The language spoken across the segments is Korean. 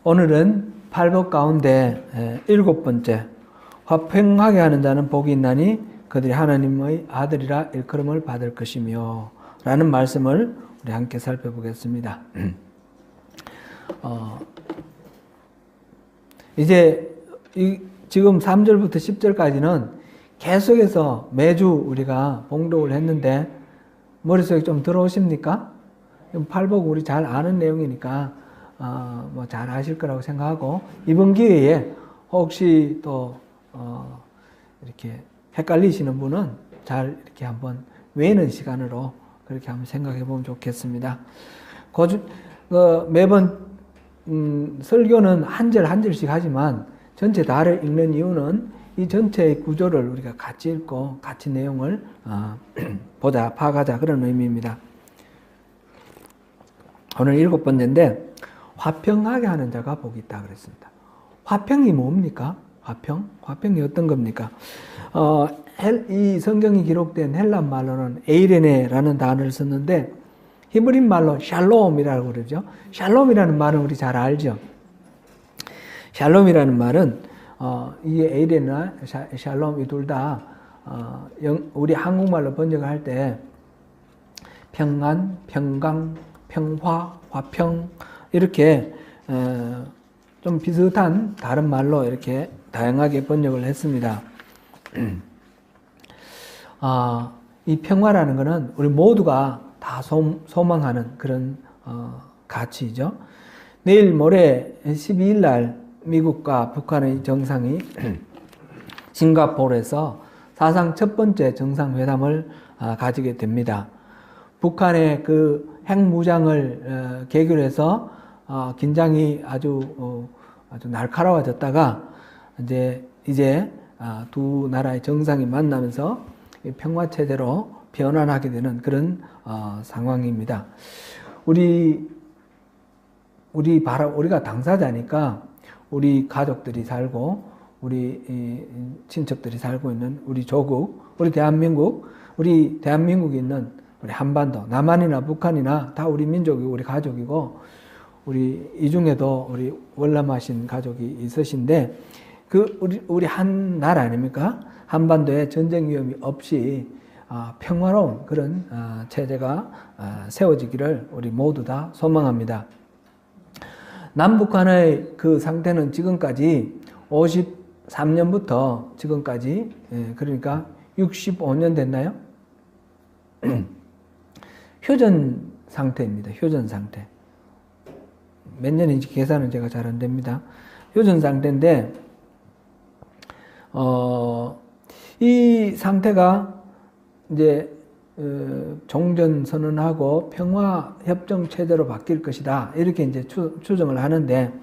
오늘은 팔복 가운데 7번째 화평하게 하는 자는 복이 있나니 그들이 하나님의 아들이라 일컬음을 받을 것이며 라는 말씀을 우리 함께 살펴보겠습니다. 이제 지금 3절부터 10절까지는 계속해서 매주 우리가 봉독을 했는데 머릿속에 좀 들어오십니까? 팔복 우리 잘 아는 내용이니까 뭐 잘 아실 거라고 생각하고, 이번 기회에 혹시 또 이렇게 헷갈리시는 분은 잘 이렇게 한번 외는 시간으로 그렇게 한번 생각해 보면 좋겠습니다. 매번 설교는 한 절 한 절씩 하지만 전체 다를 읽는 이유는 이 전체의 구조를 우리가 같이 읽고 같이 내용을 보자, 파악하자, 그런 의미입니다. 오늘 7번째인데 화평하게 하는 자가 복이 있다 그랬습니다. 화평이 뭡니까? 화평이 어떤 겁니까? 이 성경이 기록된 헬란 말로는 에이레네라는 단어를 썼는데 히브리 말로 샬롬이라고 그러죠. 샬롬이라는 말은 우리 잘 알죠. 샬롬이라는 말은 이 에이레나 샬롬 이 둘 다 우리 한국말로 번역을 할 때 평안, 평강, 평화, 화평 이렇게 좀 비슷한 다른 말로 이렇게 다양하게 번역을 했습니다. 이 평화라는 것은 우리 모두가 다 소망하는 그런 가치죠. 내일 모레 12일 날 미국과 북한의 정상이 싱가포르에서 사상 첫 번째 정상회담을 가지게 됩니다. 북한의 그 핵무장을 계기로 해서 긴장이 아주 날카로워졌다가 이제 두 나라의 정상이 만나면서 평화 체제로 변환하게 되는 그런 상황입니다. 우리가 당사자니까 우리 가족들이 살고 우리 친척들이 살고 있는 우리 조국, 우리 대한민국이 있는 우리 한반도, 남한이나 북한이나 다 우리 민족이고 우리 가족이고, 이 중에도 우리 월남하신 가족이 있으신데 우리 한 나라 아닙니까? 한반도에 전쟁 위험이 없이 평화로운 그런 체제가 세워지기를 우리 모두 다 소망합니다. 남북한의 그 상태는 지금까지 53년부터 지금까지, 그러니까 65년 됐나요? 휴전 상태입니다. 휴전 상태. 몇 년인지 계산은 제가 잘 안 됩니다. 휴전 상태인데, 이 상태가 이제 종전 선언하고 평화 협정 체제로 바뀔 것이다, 이렇게 이제 추정을 하는데,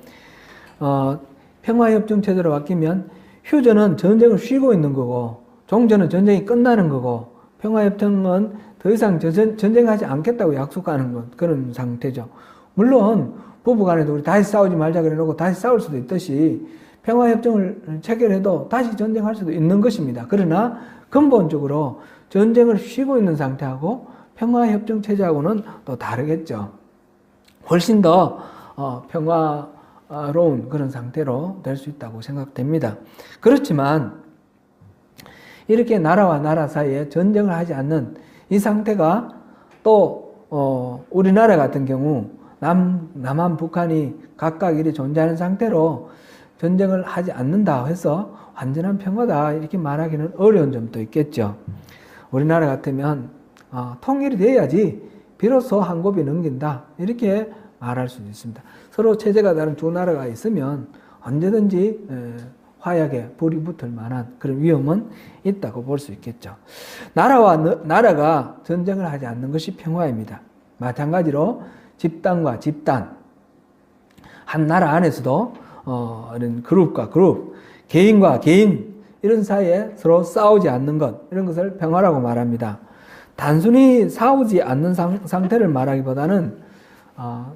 평화 협정 체제로 바뀌면 휴전은 전쟁을 쉬고 있는 거고, 종전은 전쟁이 끝나는 거고, 평화 협정은 더 이상 전쟁하지 않겠다고 약속하는 그런 상태죠. 물론 부부간에도 우리 다시 싸우지 말자 그래 놓고 다시 싸울 수도 있듯이 평화협정을 체결해도 다시 전쟁할 수도 있는 것입니다. 그러나 근본적으로 전쟁을 쉬고 있는 상태하고 평화협정 체제하고는 또 다르겠죠. 훨씬 더 평화로운 그런 상태로 될 수 있다고 생각됩니다. 그렇지만 이렇게 나라와 나라 사이에 전쟁을 하지 않는 이 상태가 또 우리나라 같은 경우 남한 북한이 각각 이렇게 존재하는 상태로 전쟁을 하지 않는다 해서 완전한 평화다 이렇게 말하기는 어려운 점도 있겠죠. 우리나라 같으면 통일이 돼야지 비로소 한 곱이 넘긴다 이렇게 말할 수도 있습니다. 서로 체제가 다른 두 나라가 있으면 언제든지 화약에 불이 붙을 만한 그런 위험은 있다고 볼 수 있겠죠. 나라가 전쟁을 하지 않는 것이 평화입니다. 마찬가지로 집단과 집단, 한 나라 안에서도 이런 그룹과 그룹, 개인과 개인 이런 사이에 서로 싸우지 않는 것, 이런 것을 평화라고 말합니다. 단순히 싸우지 않는 상태를 말하기보다는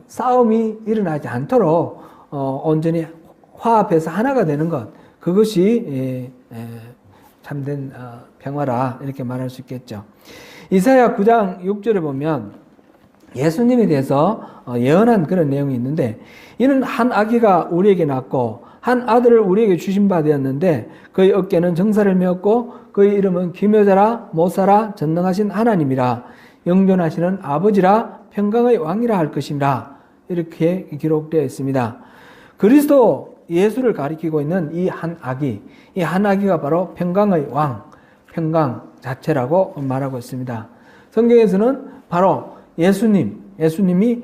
싸움이 일어나지 않도록 온전히 화합해서 하나가 되는 것, 그것이 참된 평화라 이렇게 말할 수 있겠죠. 이사야 9장 6절에 보면 예수님에 대해서 예언한 그런 내용이 있는데, 이는 한 아기가 우리에게 낳고 한 아들을 우리에게 주신 바 되었는데 그의 어깨는 정사를 메었고 그의 이름은 기묘자라 모사라 전능하신 하나님이라 영존하시는 아버지라 평강의 왕이라 할 것이라, 이렇게 기록되어 있습니다. 그리스도 예수를 가리키고 있는 이 한 아기가 바로 평강의 왕, 평강 자체라고 말하고 있습니다. 성경에서는 바로 예수님이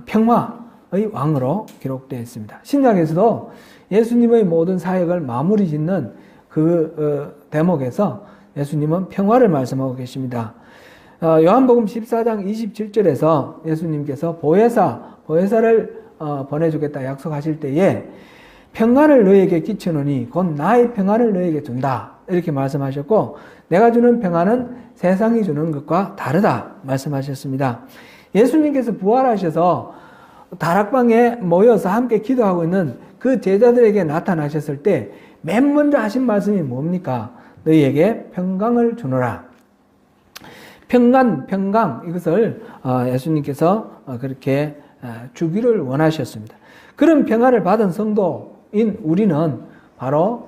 평화의 왕으로 기록되어 있습니다. 신약에서도 예수님의 모든 사역을 마무리 짓는 그 대목에서 예수님은 평화를 말씀하고 계십니다. 요한복음 14장 27절에서 예수님께서 보혜사를 보내주겠다 약속하실 때에 평안을 너희에게 끼치노니 곧 나의 평안을 너희에게 준다, 이렇게 말씀하셨고, 내가 주는 평안은 세상이 주는 것과 다르다 말씀하셨습니다. 예수님께서 부활하셔서 다락방에 모여서 함께 기도하고 있는 그 제자들에게 나타나셨을 때 맨 먼저 하신 말씀이 뭡니까? 너희에게 평강을 주노라. 평강, 이것을 예수님께서 그렇게 주기를 원하셨습니다. 그런 평안을 받은 성도인 우리는 바로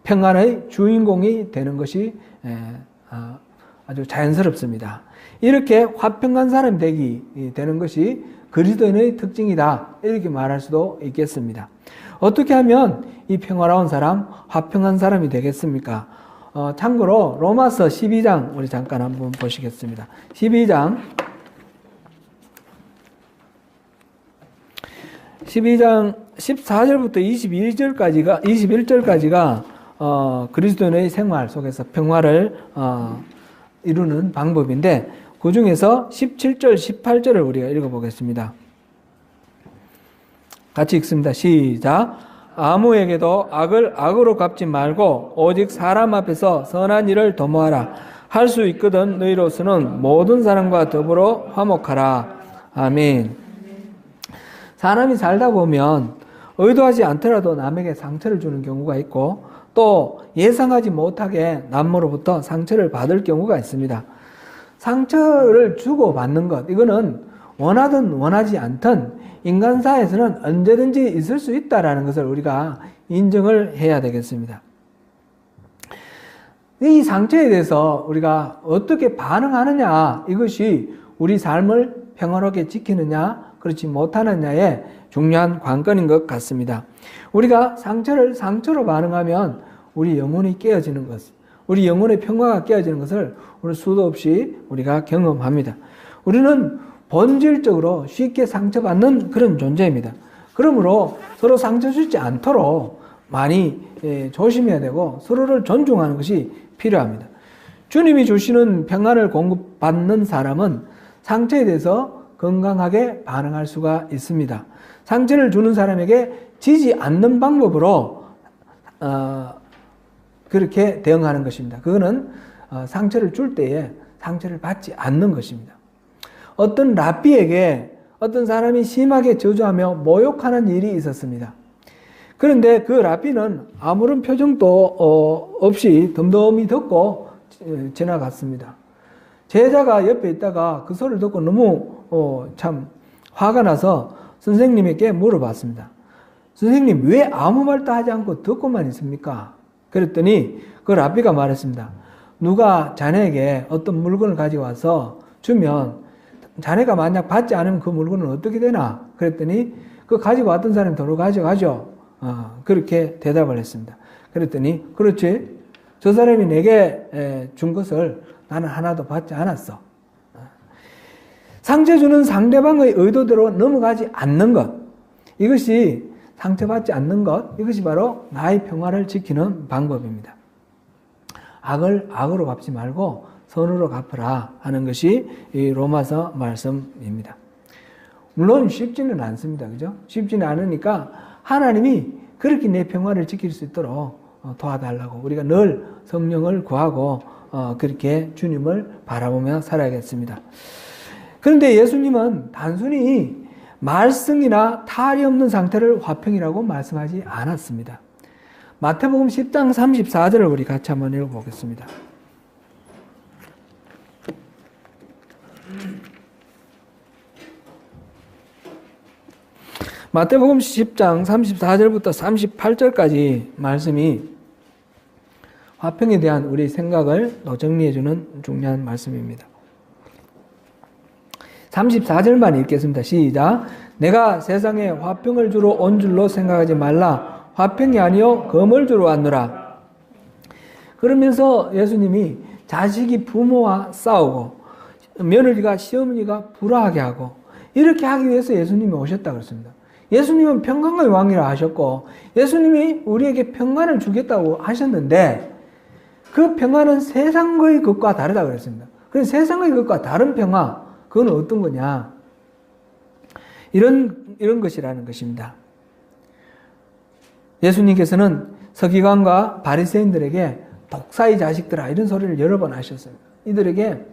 평안의 주인공이 되는 것이 아주 자연스럽습니다. 이렇게 화평한 사람이 되는 것이 그리스도인의 특징이다, 이렇게 말할 수도 있겠습니다. 어떻게 하면 이 평화로운 사람, 화평한 사람이 되겠습니까? 참고로 로마서 12장 우리 잠깐 한번 보시겠습니다. 12장 14절부터 21절까지가 그리스도인의 생활 속에서 평화를 이루는 방법인데, 그 중에서 17절, 18절을 우리가 읽어보겠습니다. 같이 읽습니다. 시작. 아무에게도 악을 악으로 갚지 말고 오직 사람 앞에서 선한 일을 도모하라. 할 수 있거든 너희로서는 모든 사람과 더불어 화목하라. 아멘. 사람이 살다 보면 의도하지 않더라도 남에게 상처를 주는 경우가 있고, 또 예상하지 못하게 남으로부터 상처를 받을 경우가 있습니다. 상처를 주고받는 것, 이거는 원하든 원하지 않든 인간사에서는 언제든지 있을 수 있다는 것을 우리가 인정을 해야 되겠습니다. 이 상처에 대해서 우리가 어떻게 반응하느냐, 이것이 우리 삶을 평화롭게 지키느냐 그렇지 못하느냐의 중요한 관건인 것 같습니다. 우리가 상처를 상처로 반응하면 우리 영혼이 깨어지는 것, 우리 영혼의 평화가 깨어지는 것을 우리 수도 없이 우리가 경험합니다. 우리는 본질적으로 쉽게 상처받는 그런 존재입니다. 그러므로 서로 상처 주지 않도록 많이 조심해야 되고 서로를 존중하는 것이 필요합니다. 주님이 주시는 평안을 공급받는 사람은 상처에 대해서 건강하게 반응할 수가 있습니다. 상처를 주는 사람에게 지지 않는 방법으로 그렇게 대응하는 것입니다. 그거는 상처를 줄 때에 상처를 받지 않는 것입니다. 어떤 랍비에게 어떤 사람이 심하게 저주하며 모욕하는 일이 있었습니다. 그런데 그 랍비는 아무런 표정도 없이 덤덤히 듣고 지나갔습니다. 제자가 옆에 있다가 그 소리를 듣고 너무 참 화가 나서 선생님에게 물어봤습니다. 선생님, 왜 아무 말도 하지 않고 듣고만 있습니까? 그랬더니 그 랍비가 말했습니다. 누가 자네에게 어떤 물건을 가지고 와서 주면 자네가 만약 받지 않으면 그 물건은 어떻게 되나? 그랬더니 그 가지고 왔던 사람이 도로 가져가죠. 그렇게 대답을 했습니다. 그랬더니 그렇지, 저 사람이 내게 준 것을 나는 하나도 받지 않았어. 상처 주는 상대방의 의도대로 넘어가지 않는 것, 이것이 상처받지 않는 것, 이것이 바로 나의 평화를 지키는 방법입니다. 악을 악으로 갚지 말고 선으로 갚으라 하는 것이 이 로마서 말씀입니다. 물론 쉽지는 않습니다. 그죠? 쉽지는 않으니까 하나님이 그렇게 내 평화를 지킬 수 있도록 도와달라고 우리가 늘 성령을 구하고 그렇게 주님을 바라보며 살아야겠습니다. 그런데 예수님은 단순히 말썽이나 탈이 없는 상태를 화평이라고 말씀하지 않았습니다. 마태복음 10장 34절을 우리 같이 한번 읽어보겠습니다. 마태복음 10장 34절부터 38절까지 말씀이 화평에 대한 우리 생각을 또 정리해주는 중요한 말씀입니다. 34절만 읽겠습니다. 시작. 내가 세상에 화평을 주러 온 줄로 생각하지 말라. 화평이 아니요 검을 주러 왔노라. 그러면서 예수님이 자식이 부모와 싸우고 며느리가 시어머니가 불화하게 하고 이렇게 하기 위해서 예수님이 오셨다고 그랬습니다. 예수님은 평강의 왕이라 하셨고 예수님이 우리에게 평안을 주겠다고 하셨는데 그 평안은 세상의 것과 다르다고 그랬습니다. 그래서 세상의 것과 다른 평화, 그건 어떤 거냐? 이런 것이라는 것입니다. 예수님께서는 서기관과 바리새인들에게 독사의 자식들아 이런 소리를 여러 번 하셨습니다. 이들에게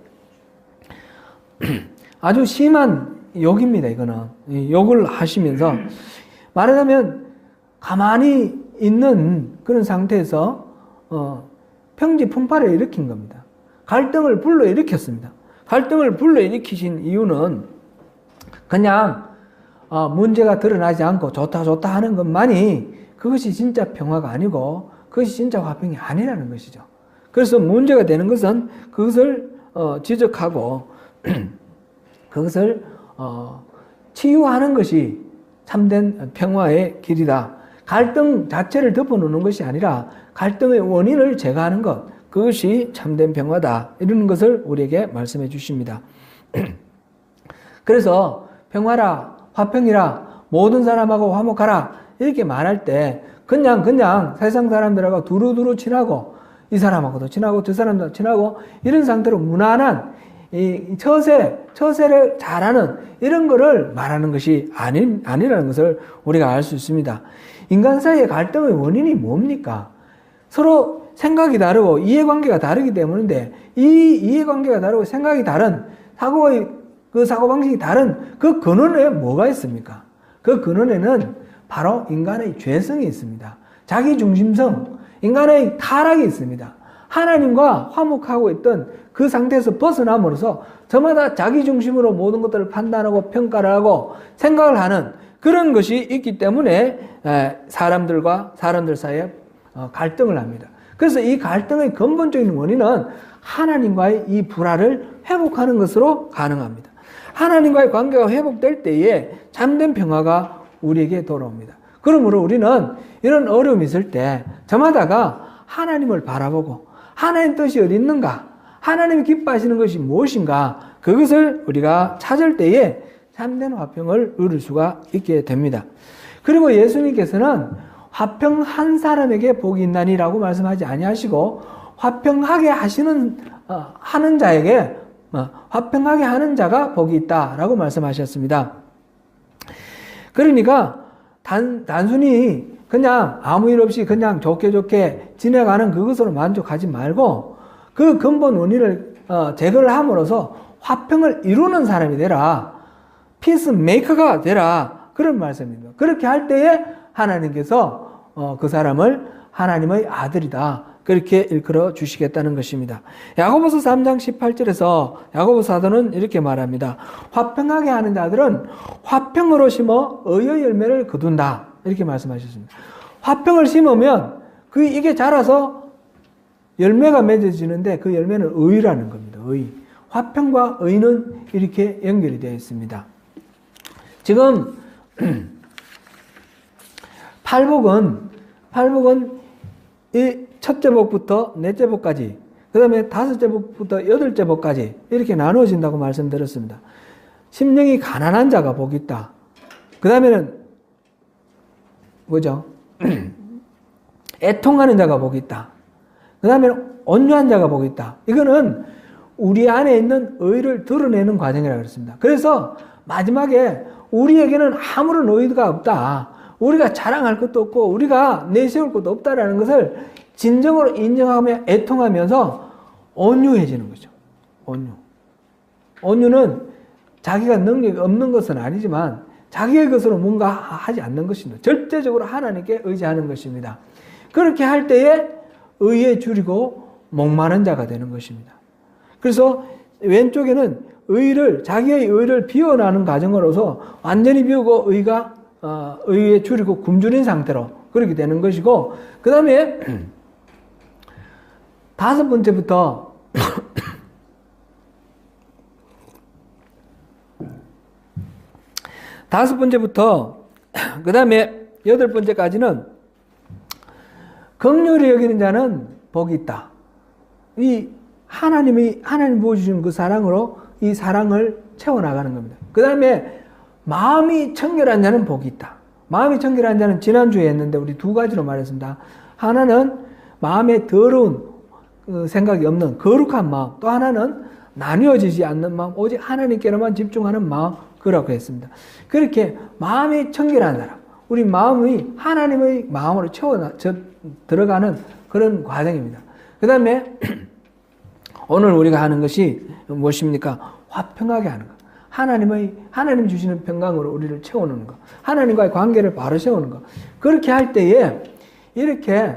아주 심한 욕입니다. 이거는 욕을 하시면서 말하자면 가만히 있는 그런 상태에서 평지 풍파를 일으킨 겁니다. 갈등을 불러일으켰습니다. 갈등을 불러일으키신 이유는 그냥 문제가 드러나지 않고 좋다 하는 것만이 그것이 진짜 평화가 아니고 그것이 진짜 화평이 아니라는 것이죠. 그래서 문제가 되는 것은 그것을 지적하고 그것을 치유하는 것이 참된 평화의 길이다. 갈등 자체를 덮어놓는 것이 아니라 갈등의 원인을 제거하는 것, 그것이 참된 평화다. 이런 것을 우리에게 말씀해 주십니다. 그래서 평화라, 화평이라, 모든 사람하고 화목하라 이렇게 말할 때 그냥 세상 사람들하고 두루두루 친하고 이 사람하고도 친하고 저 사람도 친하고 이런 상태로 무난한 이 처세를 잘하는 이런 거를 말하는 것이 아니라는 것을 우리가 알 수 있습니다. 인간 사이의 갈등의 원인이 뭡니까? 서로 생각이 다르고 이해관계가 다르기 때문인데 이 이해관계가 다르고 생각이 다른 사고방식이 다른 그 근원에 뭐가 있습니까? 그 근원에는 바로 인간의 죄성이 있습니다. 자기중심성, 인간의 타락이 있습니다. 하나님과 화목하고 있던 그 상태에서 벗어남으로써 저마다 자기중심으로 모든 것들을 판단하고 평가를 하고 생각을 하는 그런 것이 있기 때문에 사람들과 사람들 사이에 갈등을 합니다. 그래서 이 갈등의 근본적인 원인은 하나님과의 이 불화를 회복하는 것으로 가능합니다. 하나님과의 관계가 회복될 때에 참된 평화가 우리에게 돌아옵니다. 그러므로 우리는 이런 어려움이 있을 때 저마다가 하나님을 바라보고 하나님 뜻이 어디 있는가? 하나님이 기뻐하시는 것이 무엇인가? 그것을 우리가 찾을 때에 참된 화평을 누릴 수가 있게 됩니다. 그리고 예수님께서는 화평한 사람에게 복이 있나니라고 말씀하지 아니하시고 화평하게 하는 자에게 화평하게 하는 자가 복이 있다라고 말씀하셨습니다. 그러니까 단순히 그냥 아무 일 없이 그냥 좋게 지내가는 그것으로 만족하지 말고 그 근본 원인을 제거를 함으로써 화평을 이루는 사람이 되라. 피스메이커가 되라. 그런 말씀입니다. 그렇게 할 때에 하나님께서 그 사람을 하나님의 아들이다. 그렇게 일컬어 주시겠다는 것입니다. 야고보서 3장 18절에서 야고보 사도는 이렇게 말합니다. 화평하게 하는 자들은 화평으로 심어 의의 열매를 거둔다. 이렇게 말씀하셨습니다. 화평을 심으면 이게 자라서 열매가 맺어지는데 그 열매는 의라는 겁니다. 의. 화평과 의는 이렇게 연결이 되어 있습니다. 지금 팔복은 이 첫째 복부터 넷째 복까지, 그 다음에 다섯째 복부터 여덟째 복까지 이렇게 나누어진다고 말씀드렸습니다. 심령이 가난한 자가 복이 있다. 그 다음에는 뭐죠? 애통하는 자가 복이 있다. 그 다음에는 온유한 자가 복이 있다. 이거는 우리 안에 있는 의를 드러내는 과정이라고 그랬습니다. 그래서 마지막에 우리에게는 아무런 의가 없다. 우리가 자랑할 것도 없고 우리가 내세울 것도 없다라는 것을 진정으로 인정하며 애통하면서 온유해지는 거죠. 온유는 자기가 능력이 없는 것은 아니지만 자기의 것으로 뭔가 하지 않는 것입니다. 절대적으로 하나님께 의지하는 것입니다. 그렇게 할 때에 의에 줄이고 목마른 자가 되는 것입니다. 그래서 왼쪽에는 자기의 의를 비워나는 과정으로서 완전히 비우고 의가 의에 줄이고 굶주린 상태로 그렇게 되는 것이고, 그 다음에 다섯 번째부터 그 다음에 여덟 번째까지는 긍휼히 여기는 자는 복이 있다. 이 하나님 부어주신 그 사랑으로 이 사랑을 채워나가는 겁니다. 그 다음에 마음이 청결한 자는 복이 있다. 마음이 청결한 자는 지난주에 했는데 우리 두 가지로 말했습니다. 하나는 마음에 더러운 생각이 없는 거룩한 마음, 또 하나는 나뉘어지지 않는 마음, 오직 하나님께로만 집중하는 마음, 그렇게 했습니다. 그렇게 마음이 청결한 사람, 우리 마음이 하나님의 마음으로 들어가는 그런 과정입니다. 그 다음에 오늘 우리가 하는 것이 무엇입니까? 화평하게 하는 것. 하나님 주시는 평강으로 우리를 채우는 것. 하나님과의 관계를 바로 세우는 것. 그렇게 할 때에 이렇게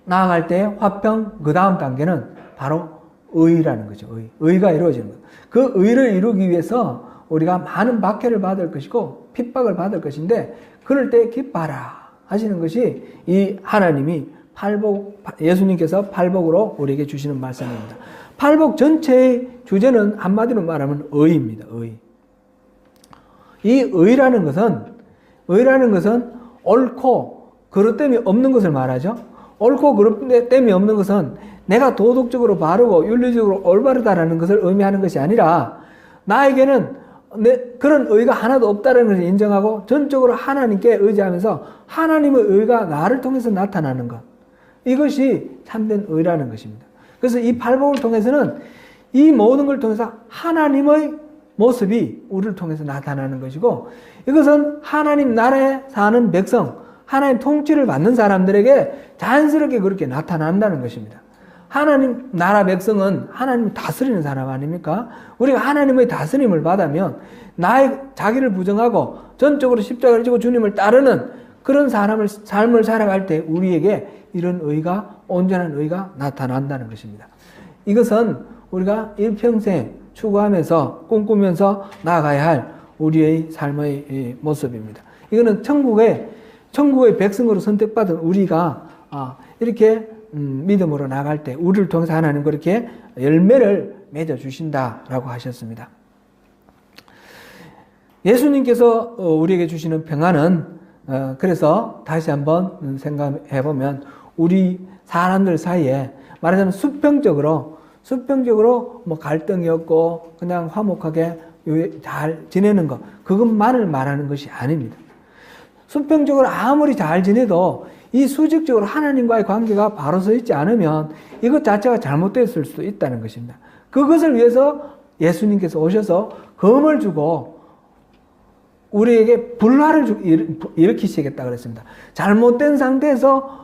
나아갈 때 화평, 그 다음 단계는 바로 의라는 거죠. 의가 이루어지는 것. 그 의를 이루기 위해서 우리가 많은 박해를 받을 것이고 핍박을 받을 것인데, 그럴 때 기뻐하라 하시는 것이 이 하나님이 예수님께서 팔복으로 우리에게 주시는 말씀입니다. 팔복 전체의 주제는 한마디로 말하면 의입니다. 이 의라는 것은 옳고 그릇됨이 없는 것을 말하죠. 옳고 그릇됨이 없는 것은 내가 도덕적으로 바르고 윤리적으로 올바르다라는 것을 의미하는 것이 아니라, 나에게는 그런 의가 하나도 없다는 것을 인정하고 전적으로 하나님께 의지하면서 하나님의 의가 나를 통해서 나타나는 것, 이것이 참된 의라는 것입니다. 그래서 이 팔복을 통해서는 이 모든 걸 통해서 하나님의 모습이 우리를 통해서 나타나는 것이고, 이것은 하나님 나라에 사는 백성, 하나님 통치를 받는 사람들에게 자연스럽게 그렇게 나타난다는 것입니다. 하나님 나라 백성은 하나님을 다스리는 사람 아닙니까? 우리가 하나님의 다스림을 받으면 자기를 부정하고 전적으로 십자가를 지고 주님을 따르는 그런 삶을 살아갈 때 우리에게 이런 의가, 온전한 의가 나타난다는 것입니다. 이것은 우리가 일평생 추구하면서 꿈꾸면서 나아가야 할 우리의 삶의 모습입니다. 이거는 천국의 백성으로 선택받은 우리가 이렇게 믿음으로 나갈 때 우리를 통해서 하나님 그렇게 열매를 맺어주신다라고 하셨습니다. 예수님께서 우리에게 주시는 평안은, 그래서 다시 한번 생각해보면 우리 사람들 사이에 말하자면 수평적으로 뭐 갈등이 없고 그냥 화목하게 잘 지내는 것, 그것만을 말하는 것이 아닙니다. 수평적으로 아무리 잘 지내도 이 수직적으로 하나님과의 관계가 바로 서 있지 않으면 이것 자체가 잘못됐을 수도 있다는 것입니다. 그것을 위해서 예수님께서 오셔서 검을 주고 우리에게 불화를 일으키시겠다 그랬습니다. 잘못된 상태에서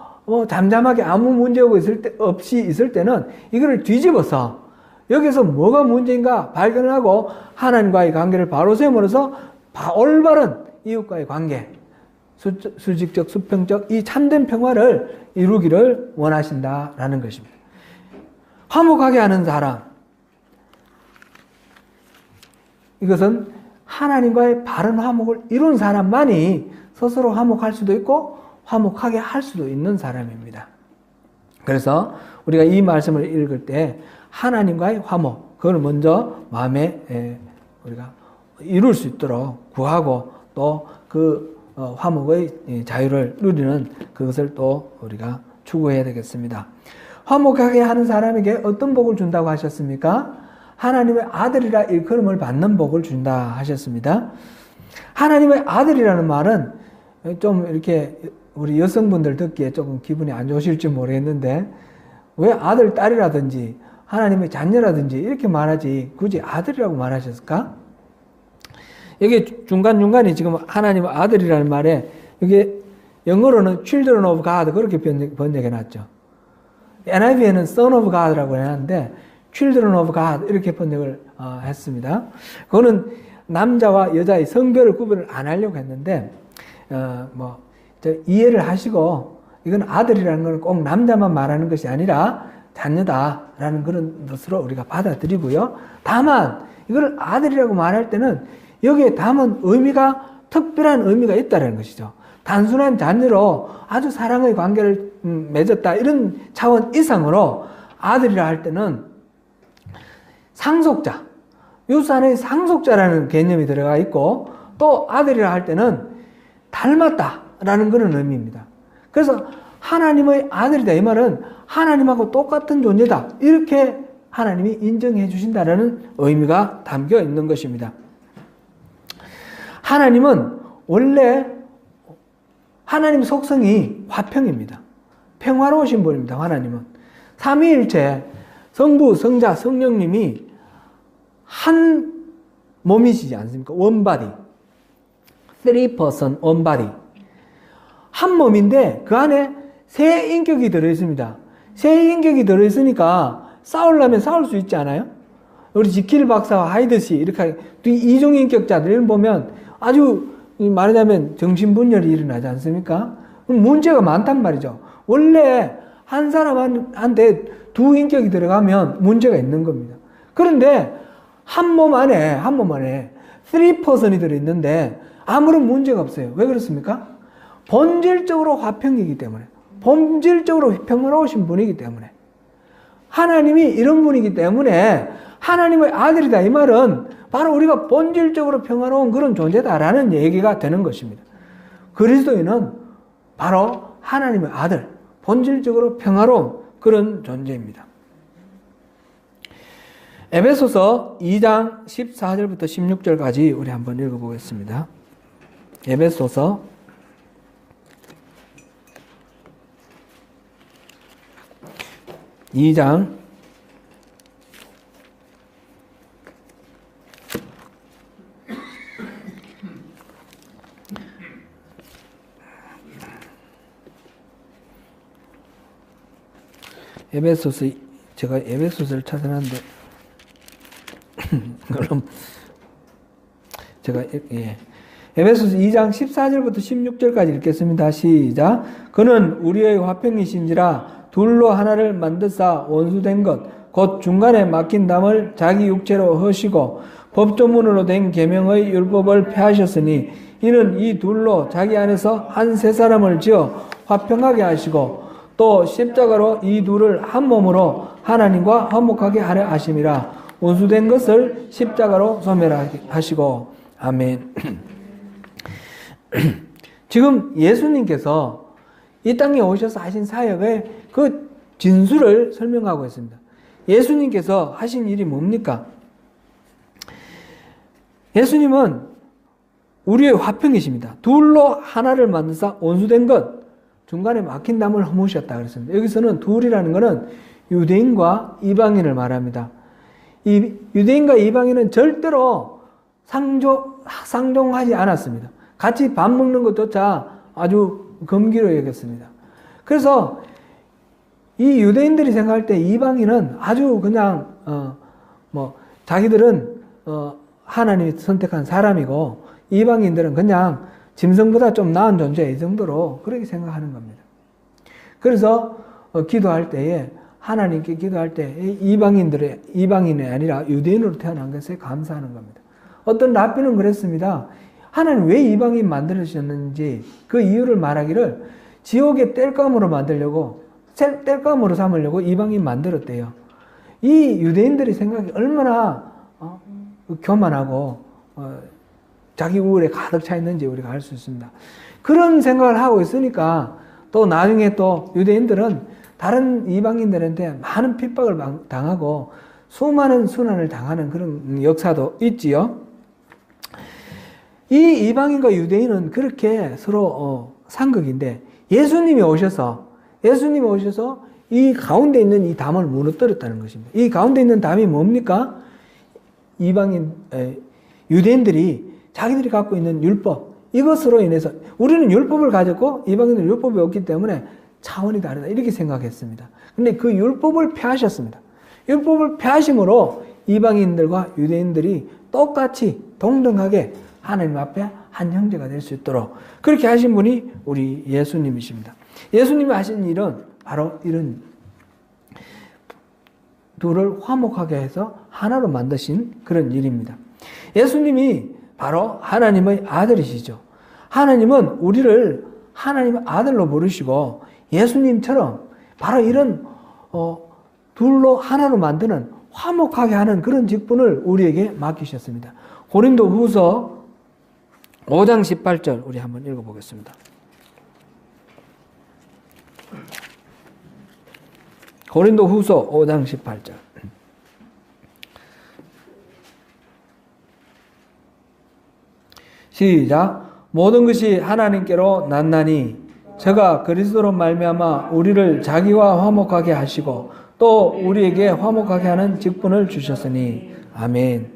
잠잠하게 아무 문제 없이 있을 때는 이거를 뒤집어서 여기서 뭐가 문제인가 발견을 하고 하나님과의 관계를 바로 세움으로써 올바른 이웃과의 관계, 수직적, 수평적 이 참된 평화를 이루기를 원하신다라는 것입니다. 화목하게 하는 사람, 이것은 하나님과의 바른 화목을 이룬 사람만이 스스로 화목할 수도 있고 화목하게 할 수도 있는 사람입니다. 그래서 우리가 이 말씀을 읽을 때 하나님과의 화목, 그걸 먼저 마음에 우리가 이룰 수 있도록 구하고 또 그 화목의 자유를 누리는 그것을 또 우리가 추구해야 되겠습니다. 화목하게 하는 사람에게 어떤 복을 준다고 하셨습니까? 하나님의 아들이라 일컬음을 받는 복을 준다 하셨습니다. 하나님의 아들이라는 말은 좀 이렇게 우리 여성분들 듣기에 조금 기분이 안 좋으실지 모르겠는데, 왜 아들, 딸이라든지 하나님의 자녀라든지 이렇게 말하지 굳이 아들이라고 말하셨을까? 여기 중간중간에 지금 하나님의 아들이라는 말에 이게 영어로는 children of God 그렇게 번역해 놨죠. NIV에는 son of God라고 해놨는데 children of God 이렇게 번역을 했습니다. 그거는 남자와 여자의 성별을 구분을 안 하려고 했는데 이해를 하시고, 이건 아들이라는 건 꼭 남자만 말하는 것이 아니라 자녀다라는 그런 것으로 우리가 받아들이고요. 다만 이걸 아들이라고 말할 때는 여기에 담은 의미가 특별한 의미가 있다는 것이죠. 단순한 자녀로 아주 사랑의 관계를 맺었다 이런 차원 이상으로 아들이라 할 때는 상속자, 유산의 상속자라는 개념이 들어가 있고 또 아들이라 할 때는 닮았다라는 그런 의미입니다. 그래서 하나님의 아들이다 이 말은 하나님하고 똑같은 존재다 이렇게 하나님이 인정해 주신다는 의미가 담겨 있는 것입니다. 하나님은 원래 하나님 속성이 화평입니다. 평화로우신 분입니다. 하나님은 삼위일체 성부, 성자, 성령님이 한 몸이시지 않습니까? 원바디, 3person 원바디, 한 몸인데 그 안에 세 인격이 들어있습니다. 세 인격이 들어있으니까 싸우려면 싸울 수 있지 않아요? 우리 지킬 박사와 하이드 씨 이렇게 이중 인격자들 보면 아주 말하자면 정신분열이 일어나지 않습니까? 문제가 많단 말이죠. 원래 한 사람한테 두 인격이 들어가면 문제가 있는 겁니다. 그런데 한 몸 안에 3%이 들어있는데 아무런 문제가 없어요. 왜 그렇습니까? 본질적으로 화평이기 때문에, 본질적으로 평화로우신 분이기 때문에, 하나님이 이런 분이기 때문에 하나님의 아들이다 이 말은 바로 우리가 본질적으로 평화로운 그런 존재다라는 얘기가 되는 것입니다. 그리스도인은 바로 하나님의 아들, 본질적으로 평화로운 그런 존재입니다. 에베소서 2장 14절부터 16절까지 우리 한번 읽어보겠습니다. 에베소서 2장 '제가 에베소서를 찾아놨는데 그럼 제가 에베소서 2장 14절부터 16절까지 읽겠습니다. 시작. 그는 우리의 화평이신지라 둘로 하나를 만드사 원수된 것 곧 중간에 막힌 담을 자기 육체로 허시고 법조문으로 된 계명의 율법을 폐하셨으니 이는 이 둘로 자기 안에서 한 세 사람을 지어 화평하게 하시고 또 십자가로 이 둘을 한 몸으로 하나님과 화목하게 하려 하심이라. 원수된 것을 십자가로 소멸하시고. 아멘. 지금 예수님께서 이 땅에 오셔서 하신 사역의 그 진수를 설명하고 있습니다. 예수님께서 하신 일이 뭡니까? 예수님은 우리의 화평이십니다. 둘로 하나를 만드사 원수된 것, 중간에 막힌 담을 허무셨다 그랬습니다. 여기서는 둘이라는 것은 유대인과 이방인을 말합니다. 이 유대인과 이방인은 절대로 상종하지 않았습니다. 같이 밥 먹는 것조차 아주 금기로 여겼습니다. 그래서 이 유대인들이 생각할 때 이방인은 아주 그냥 자기들은 하나님이 선택한 사람이고 이방인들은 그냥 짐승보다 좀 나은 존재 이 정도로 그렇게 생각하는 겁니다. 그래서 기도할 때에 하나님께 기도할 때 이방인이 아니라 유대인으로 태어난 것에 감사하는 겁니다. 어떤 랍비는 그랬습니다. 하나님 왜 이방인 만들으셨는지 그 이유를 말하기를 지옥의 땔감으로 만들려고 땔감으로 삼으려고 이방인 만들었대요. 이 유대인들의 생각이 얼마나 교만하고 자기 우월에 가득 차 있는지 우리가 알 수 있습니다. 그런 생각을 하고 있으니까 또 나중에 또 유대인들은 다른 이방인들한테 많은 핍박을 당하고 수많은 순환을 당하는 그런 역사도 있지요. 이 이방인과 유대인은 그렇게 서로 상극인데 예수님이 오셔서 이 가운데 있는 이 담을 무너뜨렸다는 것입니다. 이 가운데 있는 담이 뭡니까? 유대인들이 자기들이 갖고 있는 율법, 이것으로 인해서 우리는 율법을 가졌고 이방인들은 율법이 없기 때문에 차원이 다르다 이렇게 생각했습니다. 근데 그 율법을 폐하셨습니다. 율법을 폐하심으로 이방인들과 유대인들이 똑같이 동등하게 하나님 앞에 한 형제가 될 수 있도록 그렇게 하신 분이 우리 예수님이십니다. 예수님이 하신 일은 바로 이런 둘을 화목하게 해서 하나로 만드신 그런 일입니다. 예수님이 바로 하나님의 아들이시죠. 하나님은 우리를 하나님의 아들로 부르시고 예수님처럼 바로 이런 둘로 하나로 만드는 화목하게 하는 그런 직분을 우리에게 맡기셨습니다. 고린도후서 5장 18절 우리 한번 읽어보겠습니다. 고린도후서 5장 18절. 시작. 모든 것이 하나님께로 났나니 저가 그리스도로 말미암아 우리를 자기와 화목하게 하시고 또 우리에게 화목하게 하는 직분을 주셨으니 아멘.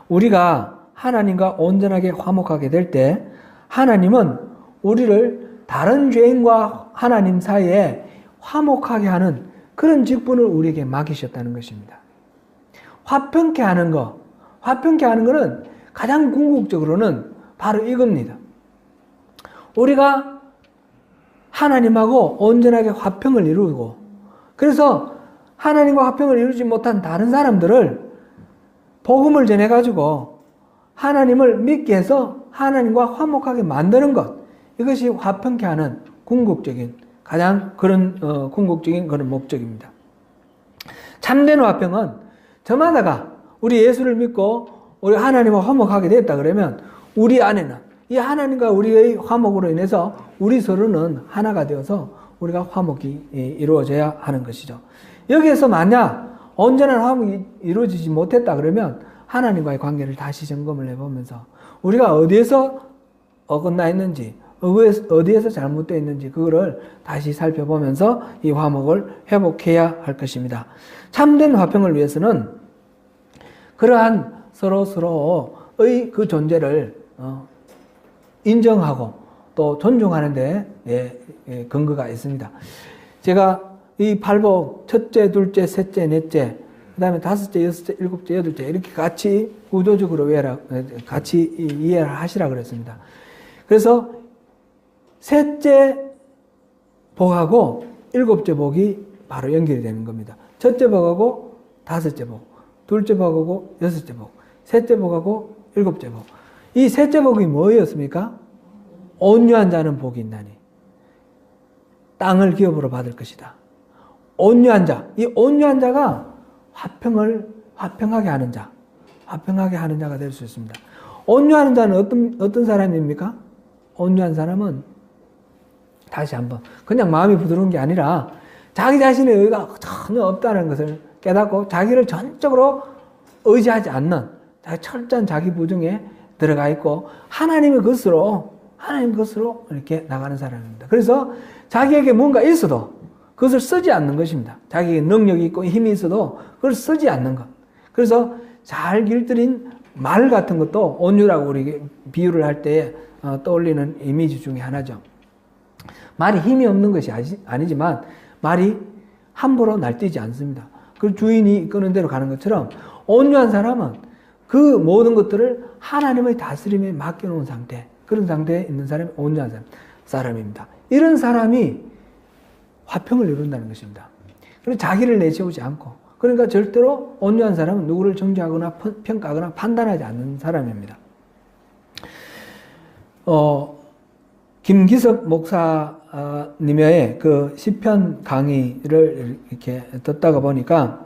우리가 하나님과 온전하게 화목하게 될 때 하나님은 우리를 다른 죄인과 하나님 사이에 화목하게 하는 그런 직분을 우리에게 맡기셨다는 것입니다. 화평케 하는 거, 화평케 하는 것은 가장 궁극적으로는 바로 이겁니다. 우리가 하나님하고 온전하게 화평을 이루고, 그래서 하나님과 화평을 이루지 못한 다른 사람들을 복음을 전해가지고 하나님을 믿게 해서 하나님과 화목하게 만드는 것, 이것이 화평케 하는 궁극적인, 가장 그런 궁극적인 그런 목적입니다. 참된 화평은 저마다가 우리 예수를 믿고 우리 하나님과 화목하게 됐다 그러면 우리 안에는 이 하나님과 우리의 화목으로 인해서 우리 서로는 하나가 되어서 우리가 화목이 이루어져야 하는 것이죠. 여기에서 만약 온전한 화목이 이루어지지 못했다 그러면 하나님과의 관계를 다시 점검을 해보면서 우리가 어디에서 어긋나 있는지, 어디에서 잘못되어 있는지 그거를 다시 살펴보면서 이 화목을 회복해야 할 것입니다. 참된 화평을 위해서는 그러한 서로의 그 존재를 인정하고 또 존중하는 데 근거가 있습니다. 제가 이 팔복 첫째, 둘째, 셋째, 넷째, 그 다음에 다섯째, 여섯째, 일곱째, 여덟째 이렇게 같이 구조적으로 같이 이해를 하시라 그랬습니다. 그래서 셋째 복하고 일곱째 복이 바로 연결이 되는 겁니다. 첫째 복하고 다섯째 복, 둘째 복하고 여섯째 복, 셋째 복하고 일곱째 복. 이 셋째 복이 뭐였습니까? 온유한 자는 복이 있나니 땅을 기업으로 받을 것이다. 온유한 자, 이 온유한 자가 화평하게 하는 자, 화평하게 하는 자가 될 수 있습니다. 온유하는 자는 어떤 사람입니까? 온유한 사람은 다시 한번 그냥 마음이 부드러운 게 아니라 자기 자신의 의가 전혀 없다는 것을 깨닫고 자기를 전적으로 의지하지 않는 철저한 자기 부정에 들어가 있고 하나님 것으로 이렇게 나가는 사람입니다. 그래서 자기에게 뭔가 있어도 그것을 쓰지 않는 것입니다. 자기에게 능력이 있고 힘이 있어도 그걸 쓰지 않는 것. 그래서 잘 길들인 말 같은 것도 온유라고 우리 비유를 할 때 떠올리는 이미지 중에 하나죠. 말이 힘이 없는 것이 아니지만 말이 함부로 날뛰지 않습니다. 그 주인이 이끄는 대로 가는 것처럼 온유한 사람은 그 모든 것들을 하나님의 다스림에 맡겨놓은 상태, 그런 상태에 있는 사람이 온유한 사람입니다. 이런 사람이 화평을 이룬다는 것입니다. 그리고 자기를 내세우지 않고, 그러니까 절대로 온유한 사람은 누구를 정죄하거나 평가하거나 판단하지 않는 사람입니다. 김기석 목사님의 그 시편 강의를 이렇게 듣다가 보니까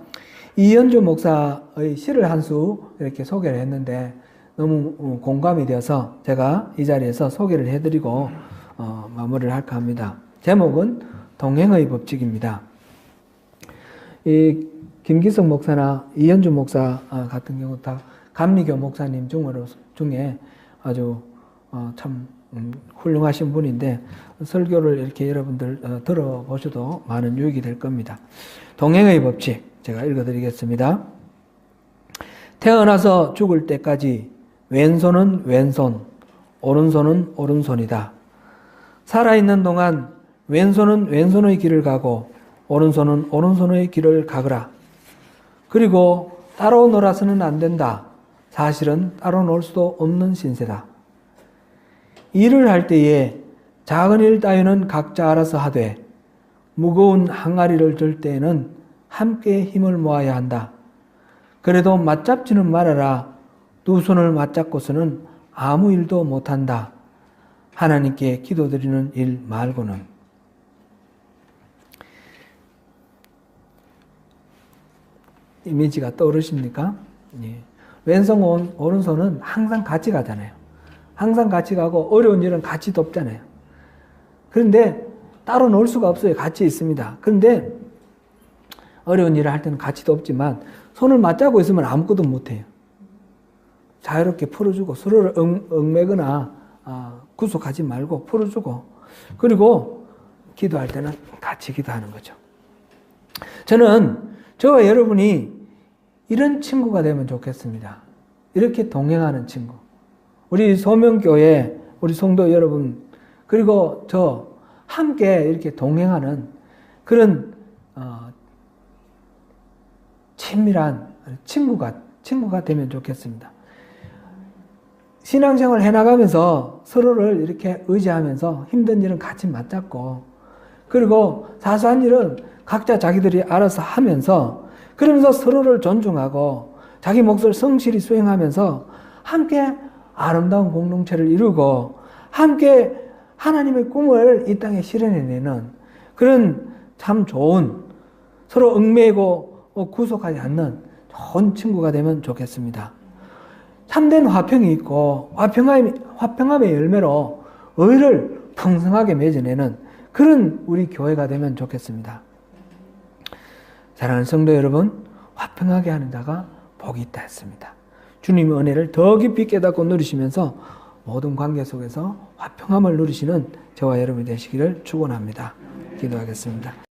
이현주 목사의 시를 한 수 이렇게 소개를 했는데 너무 공감이 되어서 제가 이 자리에서 소개를 해드리고 마무리를 할까 합니다. 제목은 동행의 법칙입니다. 이 김기석 목사나 이현주 목사 같은 경우 다 감리교 목사님 중에 아주 참 훌륭하신 분인데 설교를 이렇게 여러분들 들어보셔도 많은 유익이 될 겁니다. 동행의 법칙 제가 읽어드리겠습니다. 태어나서 죽을 때까지 왼손은 왼손, 오른손은 오른손이다. 살아있는 동안 왼손은 왼손의 길을 가고 오른손은 오른손의 길을 가거라. 그리고 따로 놀아서는 안 된다. 사실은 따로 놀 수도 없는 신세다. 일을 할 때에 작은 일 따위는 각자 알아서 하되 무거운 항아리를 들 때에는 함께 힘을 모아야 한다. 그래도 맞잡지는 말아라. 두 손을 맞잡고서는 아무 일도 못한다. 하나님께 기도드리는 일 말고는. 이미지가 떠오르십니까? 예. 왼손, 오른손은 항상 같이 가잖아요. 항상 같이 가고 어려운 일은 같이 돕잖아요. 그런데 따로 놀 수가 없어요. 같이 있습니다. 그런데 어려운 일을 할 때는 같이 돕지만 손을 맞잡고 있으면 아무것도 못해요. 자유롭게 풀어주고 서로를 얽매거나 구속하지 말고 풀어주고, 그리고 기도할 때는 같이 기도하는 거죠. 저는 저와 여러분이 이런 친구가 되면 좋겠습니다. 이렇게 동행하는 친구. 우리 소명교회, 우리 성도 여러분, 그리고 저 함께 이렇게 동행하는 그런 친밀한 친구가 되면 좋겠습니다. 신앙생활을 해나가면서 서로를 이렇게 의지하면서 힘든 일은 같이 맞잡고, 그리고 사소한 일은 각자 자기들이 알아서 하면서, 그러면서 서로를 존중하고 자기 몫을 성실히 수행하면서 함께 아름다운 공동체를 이루고 함께 하나님의 꿈을 이 땅에 실현해내는 그런 참 좋은, 서로 얽매이고 구속하지 않는 좋은 친구가 되면 좋겠습니다. 참된 화평이 있고 화평함의 열매로 의를 풍성하게 맺어내는 그런 우리 교회가 되면 좋겠습니다. 사랑하는 성도 여러분, 화평하게 하는 자가 복이 있다 했습니다. 주님의 은혜를 더 깊이 깨닫고 누리시면서 모든 관계 속에서 화평함을 누리시는 저와 여러분이 되시기를 축원합니다. 기도하겠습니다.